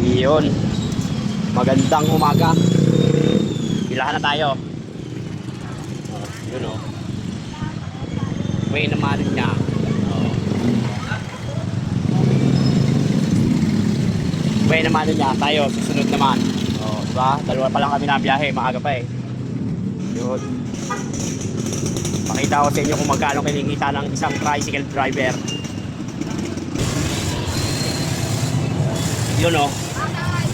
Yun. Magandang umaga. Pilahan na tayo. Yun o. May naman niya. May naman niya. Tayo, susunod naman. O, diba? Dalawa pa lang kami na biyahe. Maaga pa eh. Yun. Pakita ko sa inyo kung magkano kinikita ng isang tricycle driver. Yun o.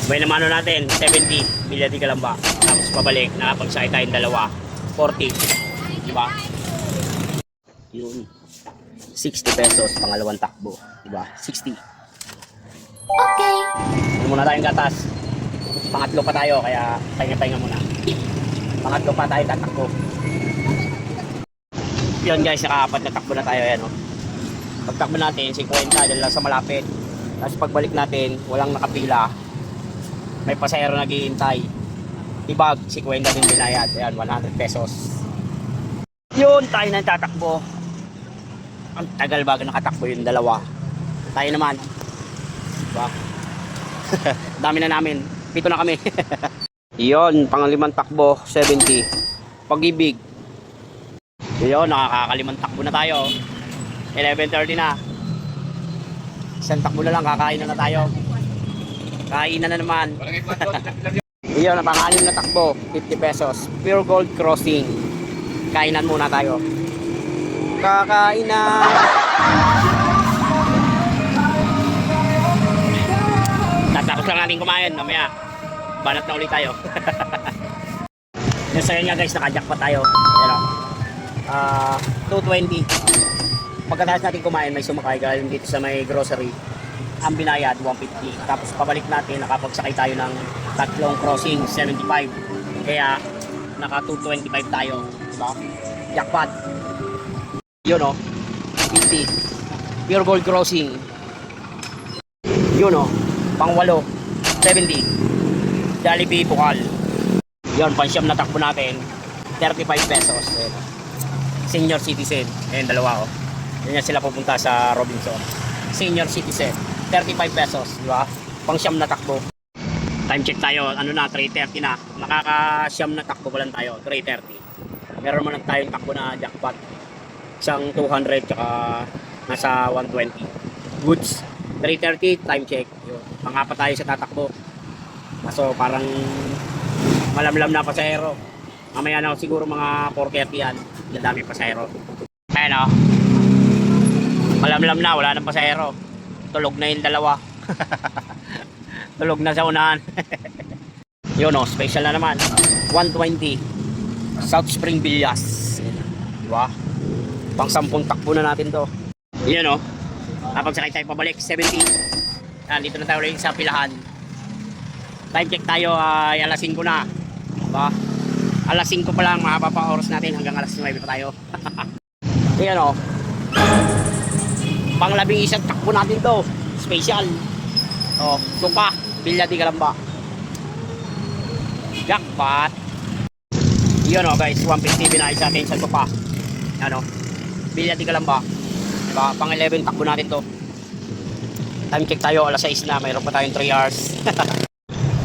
May naman natin, 70. Bilya di Calamba. Tapos pabalik, nakapagsakay tayong dalawa. 40. Diba? Yun. 60 pesos, pangalawang takbo. Diba? 60. Okay. Ano muna tayong gatas? Pangatlo pa tayo, kaya pahinga-pahinga muna. Pangatlo pa tayo tatakbo. Yun guys, nakaapat na takbo na tayo. Ayan, oh. Pagtakbo natin, 50, dyan lang sa malapit. Tapos pagbalik natin, walang nakapila. May pasahero naghihintay. Ibag, 50 din binayad. Ayan, 100 pesos. Yun, tayo na tatakbo. Ang tagal bago nakatakbo yung dalawa. Tayo naman. Diba? Dami na namin. 7 na kami. Yun, pangalimang takbo, 70. Pag-ibig. Yun, nakakalimang takbo na tayo. 11:30 na. Isang takbo na lang, kakain na tayo. Kainan na naman. Iyon, ang pang-anim na takbo, 50 pesos. Pure Gold Crossing. Kainan muna tayo. Kakainan. Tatapos lang natin kumain. Mamaya, banat na ulit tayo. Yung sa'yo nga guys, nakajackpot tayo. Ayan o. 220. Pagkatapos natin kumain, may sumakay galing dito sa may grocery. Ang binayad 150, tapos pabalik natin nakapagsakay tayo ng tatlong crossing 75, kaya naka 225 tayo, diba? Jackpot. Yun o, 50 Pure Gold Crossing. Yun o, pang 8, 70 Jollibee Bukal. Yun, pansyam na takbo natin, 35 pesos. Ayan. Senior citizen, ayan, dalawa o. Yan sila pupunta sa Robinson. Senior citizen, 35 pesos, di ba? Pang siyam na takbo. Time check tayo, ano na, 3:30 na. Nakaka-siyam na takbo pa lang tayo, 3:30. Meron man lang tayong takbo na jackpot. Isang 200, tsaka nasa 120. Goods. 3:30, time check. Yun. Pang-apat tayo sa tatakbo. Kaso parang malamlam na pasahero. Mamaya na siguro mga 4:30 yan. Yung dami pasahero. Ayan o. Malamlam na, wala nang pasahero. Tulog na yung dalawa. Tulog na sa unahan. Yun o, special na naman. 120 South Spring Villas. Diba? Pang 10 takbo na natin to. Yun o. Napagsakay tayo pabalik, 70. Yan, dito na tayo rin sa pilahan. Time check tayo ay alas 5 na. Diba? Alas 5 pa lang, mahaba pa oras natin hanggang alas 9 pa tayo. Yan o. Pang 11 takbo natin to. Special. Oh, Tupa, Bilya di Calamba. Jackpot. Yun o guys, 150 binayad sa atin sa Tupa. Ano? Bilya di Calamba. Diba? Pang 11 takbo natin to. Time check tayo, alas 6 na. Mayroon pa tayong 3 hours.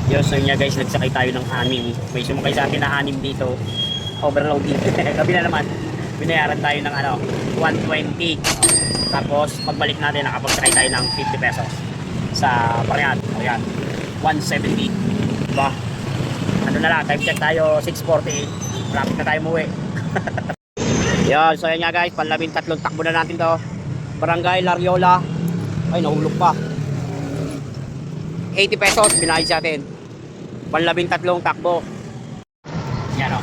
Yun, so yun guys, nagsakay tayo ng 6. May sumakay sa akin na 6 dito. Overloading. Gabi na naman. Binayaran tayo ng ano, 120. Tapos pagbalik natin nakapagsakay tayo ng 50 pesos sa Parian. Ayan, 170. Diba? Ano na lang, time check tayo, 6:40. Malapit na tayo umuwi. Yan, so yan nga guys, panlabing-tatlong takbo na natin to. Barangay Lariola. Ay, nahulog pa. 80 pesos binayad sa atin. Panlabing-tatlong takbo. Yan o.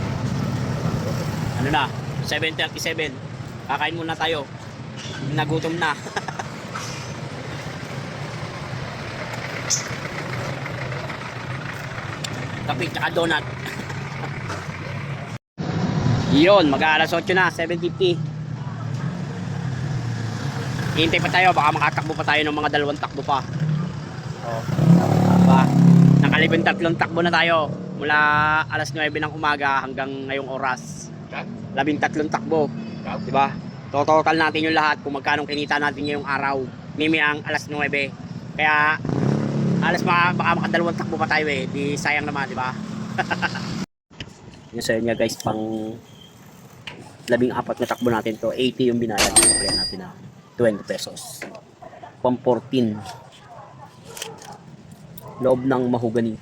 Ano na, 7:37. Kakain muna tayo. Nagutom na. Kape tsaka donut. Yun, mag-aalas 8 na, 7:50. Hintay pa tayo, baka makatakbo pa tayo ng mga 2 takbo pa. Oh. Diba? Nakalibing 3 takbo na tayo. Mula alas 9 ng umaga hanggang ngayong oras. 13 takbo. Diba? Total natin yung lahat kung magkano kinita natin ngayong araw. Mimiang alas 9. Kaya Alas baka makadalawang takbo pa tayo eh. Di sayang naman, di ba? Yung sa'yo niya guys, pang 14 na takbo natin to. 80 yung binayad. Kaya natin na 20 pesos. Pang 14. Loob ng mahogany.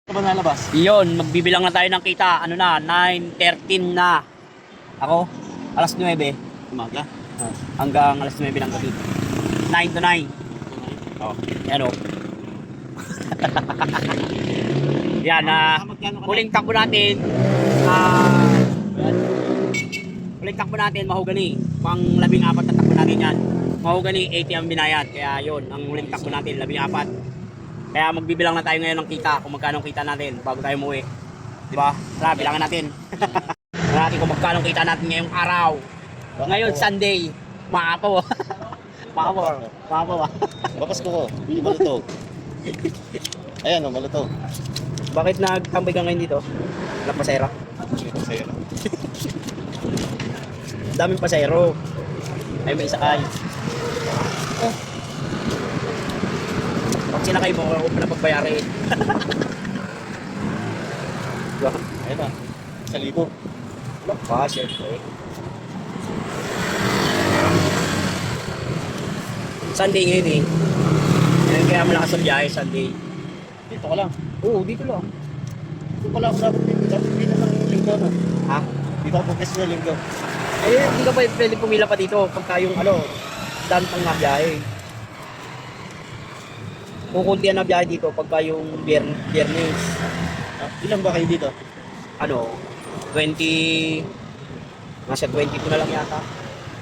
Ito ba nalabas? Iyon, magbibilang na tayo ng kita. Ano na, 9:13 na. Ako, alas 9. Umaga. Hanggang alas 9 ng gabi. 9 to 9. Oh, yan o. Yan, huling takbo natin. Huling takbo natin, mahogany. Pang 14 na takbo natin yan. Mahogany, 80 ang binayad. Kaya yun, ang huling takbo natin, 14. Kaya magbibilang na tayo ngayon ng kita, kung magkano kita natin bago tayo umuwi. Diba? Tara, bilangan natin. Tara natin kung magkano kita natin ngayong araw. Ngayon, Sunday. Maapaw. Maapaw. Bakas ko. Hindi malutog. Ayan o, malutog. Bakit nagtambay ka ngayon dito? Walang pasahero. Sa'yo na. Daming pasahero. Ay, may sakay. Oh. Pag sinakay mo, ako pala pagbayarin. Ayan na. 1,000. Pa, syempre. Sunday ngayon eh. Ngayon kaya malakas ang biyahe, Sunday. Dito ka lang. Oo, dito lang. Dito ka lang. Dapat dito ng linggo na. Ha? Dito ako focus na linggo. Eh, hindi ka pa pwede pumila pa dito pagka yung daan pang nga biyahe. Kukuntihan na biyahe dito pagka yung biyernes. Ilan ba kayo dito? 20, nasa 22 na lang yata.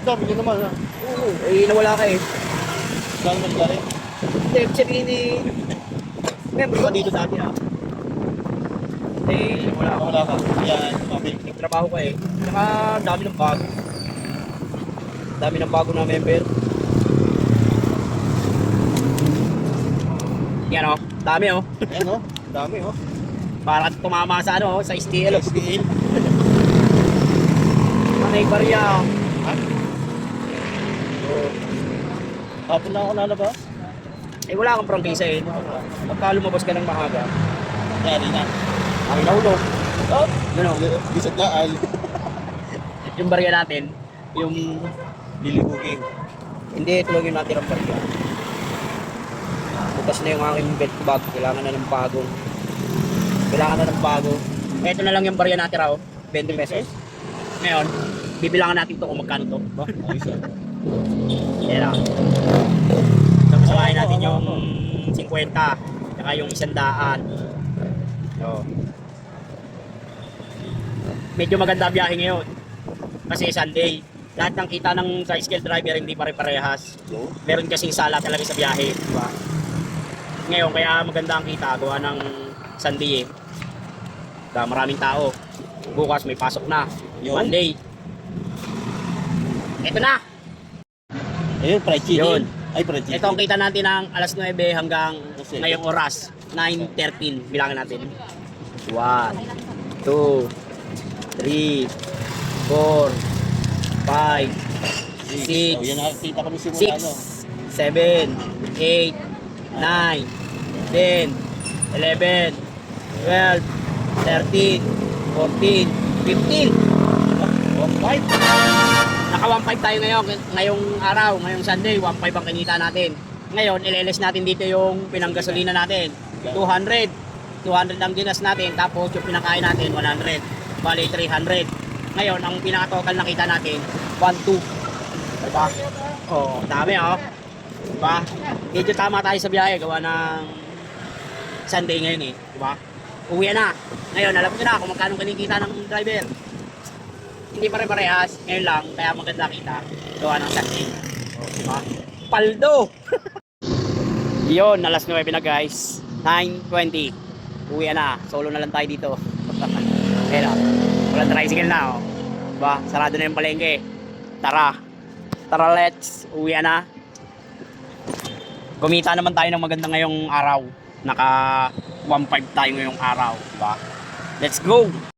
Dami nyo naman ha. Oo, eh nawala ka eh. Saan man galing? Hindi, sabihin eh, member ka dito dati ah. Eh, wala ka. Wala ka. Ayan, mabig. Nagtrabaho ka eh. Saka dami ng bago. Dami ng bago na member. Yan oh, dami oh. Ayan o, dami o. Para tumama sa sa STL. SDL. Manay Barya. Ha? Hapon na ako nalabas. Eh wala kang prangkisa eh. Pagka lumabas ka ng maaga, Yari na. ang nahulog. Oh! Ano? Bisat laal. Yung barya natin, yung Lilibugin. hindi tulogin natin ang barya. Bukas na yung aking belt bag, kailangan na ng bago. Ito na lang yung barya natin raw, 20 pesos. Ngayon, bibilangan natin to kung magkano to. Ba? Ayos ah. Yan lang. Samahin natin yung 50, saka yung 100. So, medyo maganda biyahe ngayon. Kasi Sunday. Lahat ng kita ng tricycle driver hindi pare-parehas. No? Meron kasing sala talaga sa biyahe. Diba? Ngayon, kaya maganda ang kita. Gawa ng Sunday eh. Maraming tao. Bukas may pasok na. Yun. Monday. Ito na. Ayun, fried chicken. Yun. Ay, fried chicken. Ito ang kita natin ng alas 9 hanggang Kasi- ngayong oras. 9:13. Bilangin natin. 1, 2, 3, 4, 5, 6, Oh, yan nakakita kami simula 6, ano. 7, 8, 9, 10, 11, 12, 13, 14, 15. 1.5. Naka 1.5 tayo ngayong araw, ngayong Sunday, 1.5 ang kinita natin. Ngayon, ileles natin dito yung pinanggasolina natin. 200. 200 ang ginas natin, tapos yung pinakain natin, 100. Bali, 300. Ngayon, ang pinaka-total na kita natin, 1.2. Diba? Oh, dami oh. Diba? Medyo tama tayo sa biyahe, gawa ng Sunday ngayon eh. Diba? Uwi na. Ngayon, alam ko na kung magkano kinikita ng driver. Hindi pare-parehas. Ngayon lang, kaya maganda kita. Gawa ng Sunday. Diba? Paldo! Yun, alas 9 na guys. 9:20. Uwi na. Solo na lang tayo dito. Ayun oh. Walang tricycle na oh. Diba? Sarado na yung palengke. Tara. Tara, let's. Uwi na. Kumita naman tayo ng maganda ngayong araw. Naka 1.5 tayo ngayong araw. Diba? Let's go!